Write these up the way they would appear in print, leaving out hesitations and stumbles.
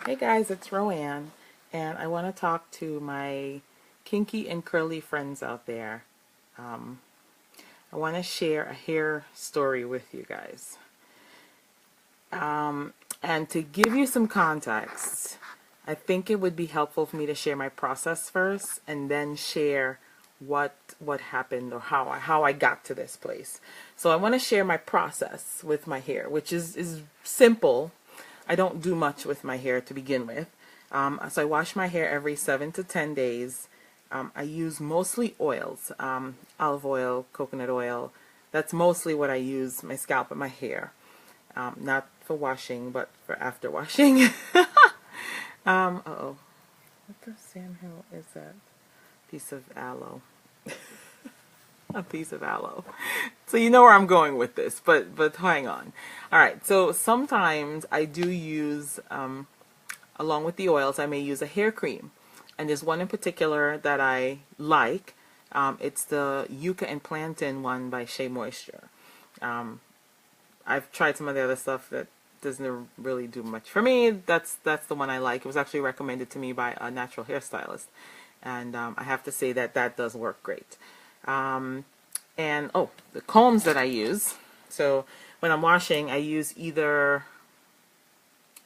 Hey guys, it's Roanne, and I want to talk to my kinky and curly friends out there. Um, I want to share a hair story with you guys. And to give you some context, I think it would be helpful for me to share my process first and then share what happened or how I got to this place. So I want to share my process with my hair, which is simple. I don't do much with my hair to begin with. So I wash my hair every 7 to 10 days. I use mostly oils, olive oil, coconut oil. That's mostly what I use my scalp and my hair. Not for washing, but for after washing. Uh-oh. What the Sam Hill is that? Piece of aloe. A piece of aloe. So you know where I'm going with this, but hang on. All right, so sometimes I do use, along with the oils, I may use a hair cream. And there's one in particular that I like. It's the Yucca and Plantain one by Shea Moisture. I've tried some of the other stuff that doesn't really do much for me. That's the one I like. It was actually recommended to me by a natural hairstylist. And I have to say that does work great. And oh, the combs that I use. So when I'm washing, I use either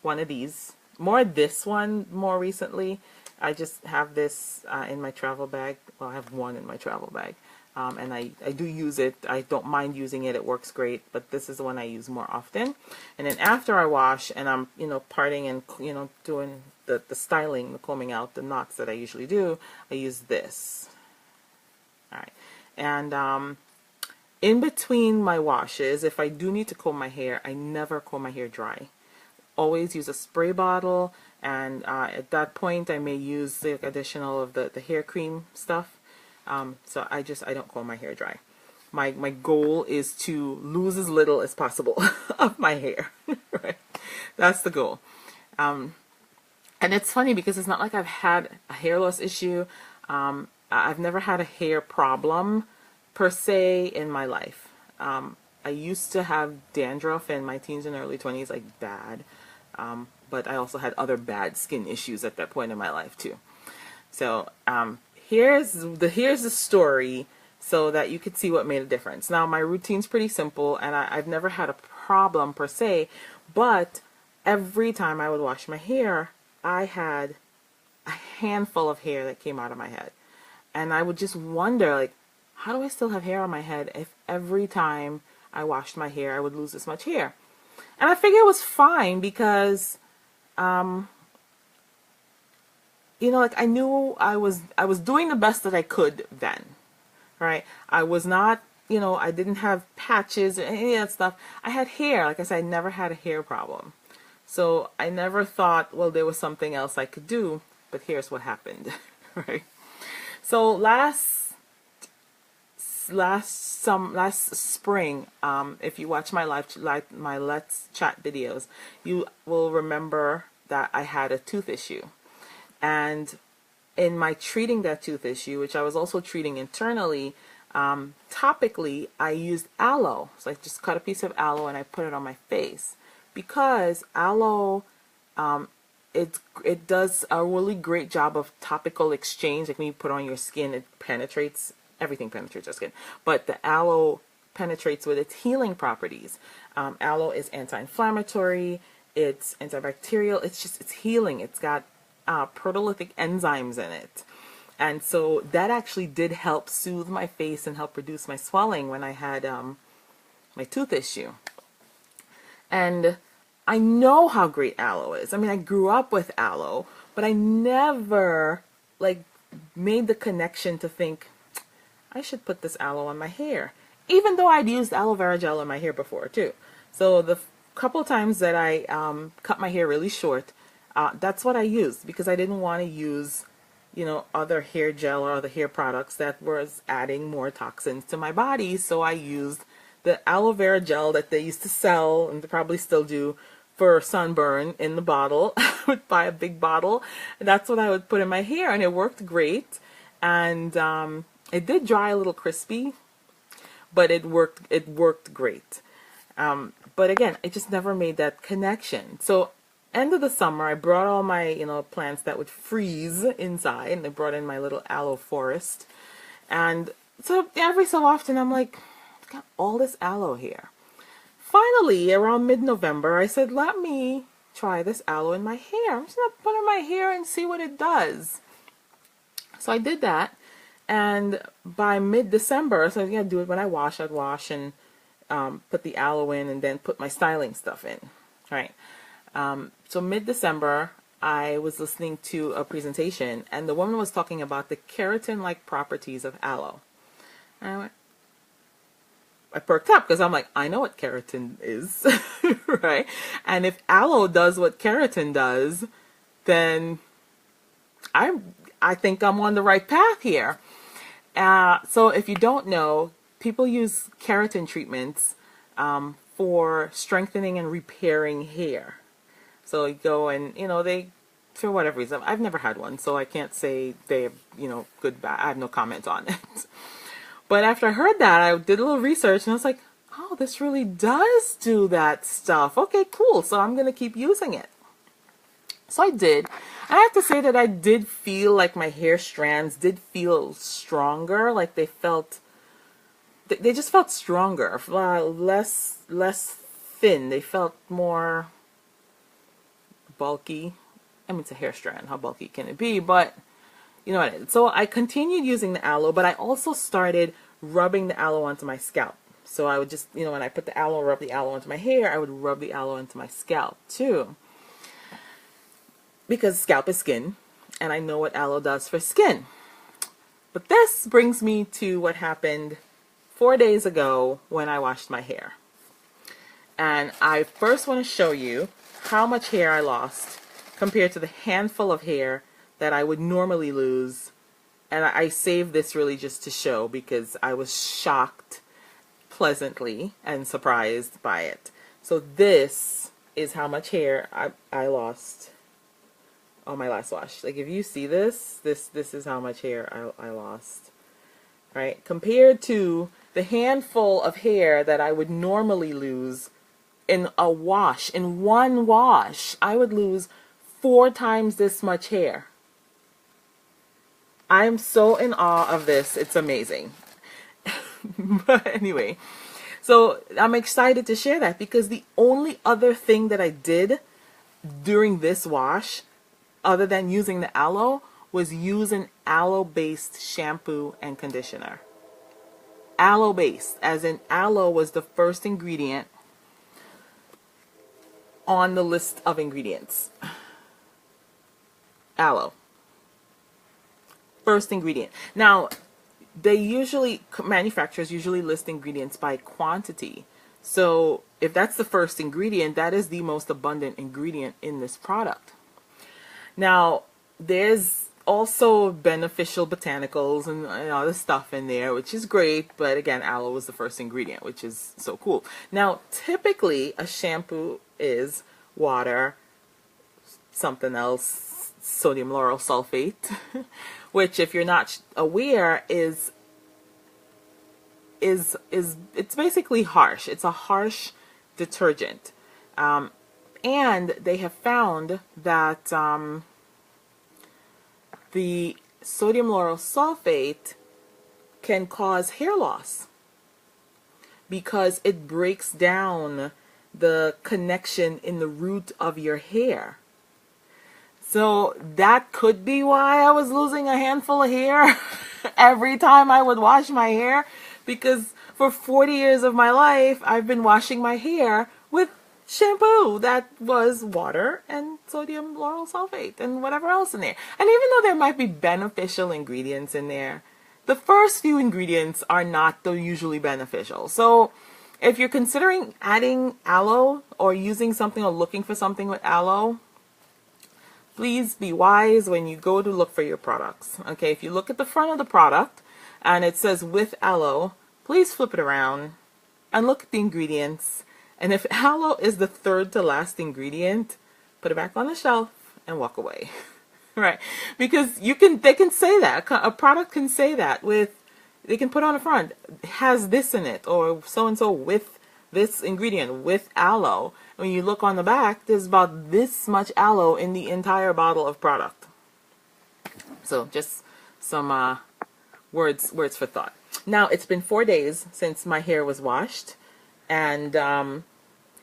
one of these. More this one more recently. I just have this in my travel bag. Well, I have one in my travel bag. And I do use it. I don't mind using it. It works great. But this is the one I use more often. And then after I wash and I'm, parting and, doing the styling, the combing out the knots that I usually do, I use this. All right. And in between my washes, if I do need to comb my hair, I never comb my hair dry. Always use a spray bottle, and at that point I may use the additional of the hair cream stuff. So I don't comb my hair dry. My goal is to lose as little as possible of my hair. Right? That's the goal. And it's funny because it's not like I've had a hair loss issue. I've never had a hair problem per se in my life. I used to have dandruff in my teens and early 20s, like bad. But I also had other bad skin issues at that point in my life too. So here's the story so that you could see what made a difference. Now my routine's pretty simple, and I've never had a problem per se, but every time I would wash my hair, I had a handful of hair that came out of my head. And I would just wonder, like, how do I still have hair on my head if every time I washed my hair I would lose this much hair? And I figured it was fine because, like I knew I was doing the best that I could then, right? I was not, I didn't have patches or any of that stuff. I had hair. Like I said, I never had a hair problem. So I never thought, well, there was something else I could do, but here's what happened, right? So last spring, if you watch my my Let's Chat videos, you will remember that I had a tooth issue. And in my treating that tooth issue, which I was also treating internally, topically, I used aloe. So I just cut a piece of aloe and I put it on my face. Because aloe, it does a really great job of topical exchange. Like when you put it on your skin, it penetrates, everything penetrates your skin. But the aloe penetrates with its healing properties. Aloe is anti-inflammatory, it's antibacterial, it's healing. It's got proteolytic enzymes in it. And so that actually did help soothe my face and help reduce my swelling when I had my tooth issue. And I know how great aloe is. I mean, I grew up with aloe, but I never made the connection to think I should put this aloe on my hair, even though I'd used aloe vera gel on my hair before too. So the couple times that I cut my hair really short, that's what I used because I didn't want to use, other hair gel or other hair products that was adding more toxins to my body. So I used the aloe vera gel that they used to sell, and they probably still do, for sunburn in the bottle. I would buy a big bottle, and that's what I would put in my hair, and it worked great. And it did dry a little crispy, but it worked great. But again, I just never made that connection. So end of the summer, I brought all my, plants that would freeze inside, and I brought in my little aloe forest. And so every so often, I'm like, I've got all this aloe here. Finally, around mid-November, I said, let me try this aloe in my hair. I'm just going to put it in my hair and see what it does. So I did that. And by mid-December, so I was going to do it when I wash. I'd wash and put the aloe in and then put my styling stuff in. Right. So mid-December, I was listening to a presentation, and the woman was talking about the keratin-like properties of aloe. And I perked up because I'm like, I know what keratin is, right? And if aloe does what keratin does, then I think I'm on the right path here. So if you don't know, people use keratin treatments for strengthening and repairing hair. So you go and, they, for whatever reason, I've never had one, so I can't say they're, good, bad. I have no comment on it. But after I heard that, I did a little research, and I was like, oh, this really does do that stuff. Okay, cool. So I'm going to keep using it. So I did. I have to say that I did feel like my hair strands did feel stronger. Like they just felt stronger, less thin. They felt more bulky. I mean, it's a hair strand. How bulky can it be? But you know what I mean. So I continued using the aloe, but I also started rubbing the aloe onto my scalp. So I would just, when I put the aloe, rub the aloe into my hair, I would rub the aloe into my scalp too. Because scalp is skin, and I know what aloe does for skin. But this brings me to what happened 4 days ago when I washed my hair. And I first want to show you how much hair I lost compared to the handful of hair that I would normally lose. And I saved this really just to show because I was shocked pleasantly and surprised by it. So this is how much hair I lost on my last wash. Like if you see this is how much hair I lost. Right? Compared to the handful of hair that I would normally lose in a wash, in one wash, I would lose 4 times this much hair. I am so in awe of this. It's amazing. But anyway, so I'm excited to share that because the only other thing that I did during this wash, other than using the aloe, was use an aloe-based shampoo and conditioner. Aloe-based, as in aloe was the first ingredient on the list of ingredients. Aloe. First ingredient. Now, manufacturers usually list ingredients by quantity. So if that's the first ingredient, that is the most abundant ingredient in this product. Now, there's also beneficial botanicals and other stuff in there, which is great. But again, aloe was the first ingredient, which is so cool. Now, typically a shampoo is water, something else, sodium lauryl sulfate, which if you're not aware is it's basically harsh. It's a harsh detergent. And they have found that the sodium lauryl sulfate can cause hair loss because it breaks down the connection in the root of your hair. So that could be why I was losing a handful of hair every time I would wash my hair, because for 40 years of my life I've been washing my hair with shampoo that was water and sodium lauryl sulfate and whatever else in there. And even though there might be beneficial ingredients in there, the first few ingredients are not the usually beneficial. So if you're considering adding aloe or using something or looking for something with aloe, please be wise when you go to look for your products. Okay, if you look at the front of the product and it says with aloe, please flip it around and look at the ingredients. And if aloe is the third to last ingredient, put it back on the shelf and walk away. Right? Because they can say that. A product can say that they can put on the front, has this in it, or so-and-so with this ingredient, with aloe. when you look on the back, there's about this much aloe in the entire bottle of product. So just some words for thought. Now, it's been 4 days since my hair was washed, and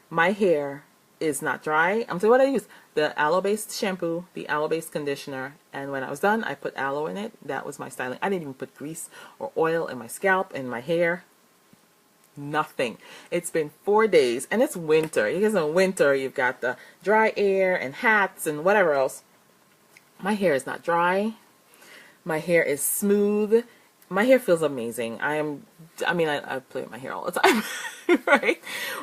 my hair is not dry. I'm saying what I use: the aloe-based shampoo, the aloe-based conditioner, and when I was done, I put aloe in it. That was my styling. I didn't even put grease or oil in my scalp, in my hair. Nothing. It's been 4 days, and it's winter. You guys know winter, you've got the dry air and hats and whatever else. My hair is not dry. My hair is smooth. My hair feels amazing. I mean, I play with my hair all the time, right?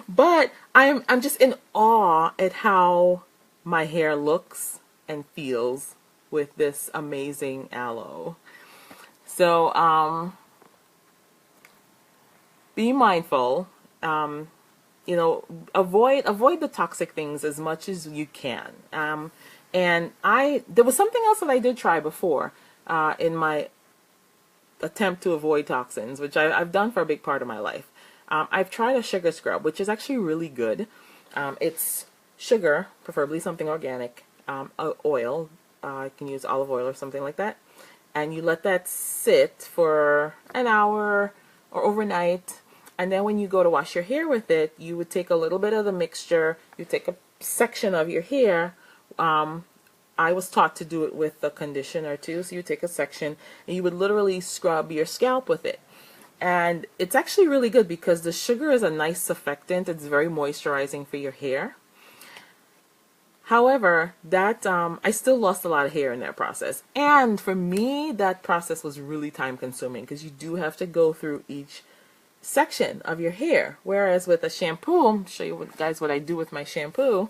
But I'm just in awe at how my hair looks and feels with this amazing aloe. So, be mindful. You know, avoid the toxic things as much as you can. And there was something else that I did try before in my attempt to avoid toxins, which I've done for a big part of my life. I've tried a sugar scrub, which is actually really good. It's sugar, preferably something organic, oil. You can use olive oil or something like that. And you let that sit for an hour or overnight. And then when you go to wash your hair with it, you would take a little bit of the mixture. You take a section of your hair. I was taught to do it with the conditioner too. So you take a section and you would literally scrub your scalp with it. And it's actually really good because the sugar is a nice surfactant. It's very moisturizing for your hair. However, that I still lost a lot of hair in that process. And for me, that process was really time consuming because you do have to go through each section of your hair. Whereas with a shampoo, I'll show you guys what I do with my shampoo.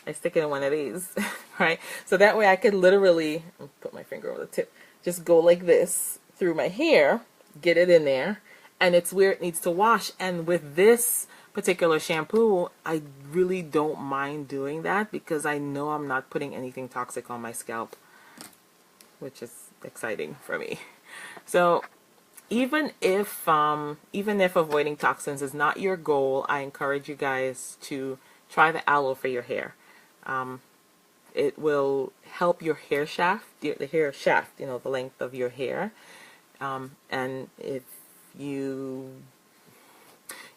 I stick it in one of these, right? So that way I could literally, put my finger over the tip, just go like this through my hair, get it in there, and it's where it needs to wash. And with this particular shampoo, I really don't mind doing that because I know I'm not putting anything toxic on my scalp, which is exciting for me. So even if avoiding toxins is not your goal, I encourage you guys to try the aloe for your hair. It will help your hair shaft, the hair shaft, you know, the length of your hair. And if you,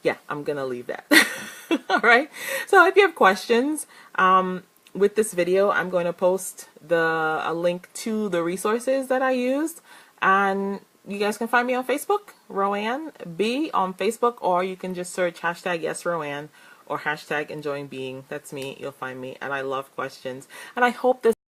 yeah, I'm going to leave that. All right. So if you have questions with this video, I'm going to post a link to the resources that I used. And you guys can find me on Facebook, Roanne B on Facebook, or you can just search hashtag yes Roanne or hashtag enjoying being. That's me. You'll find me. And I love questions. And I hope this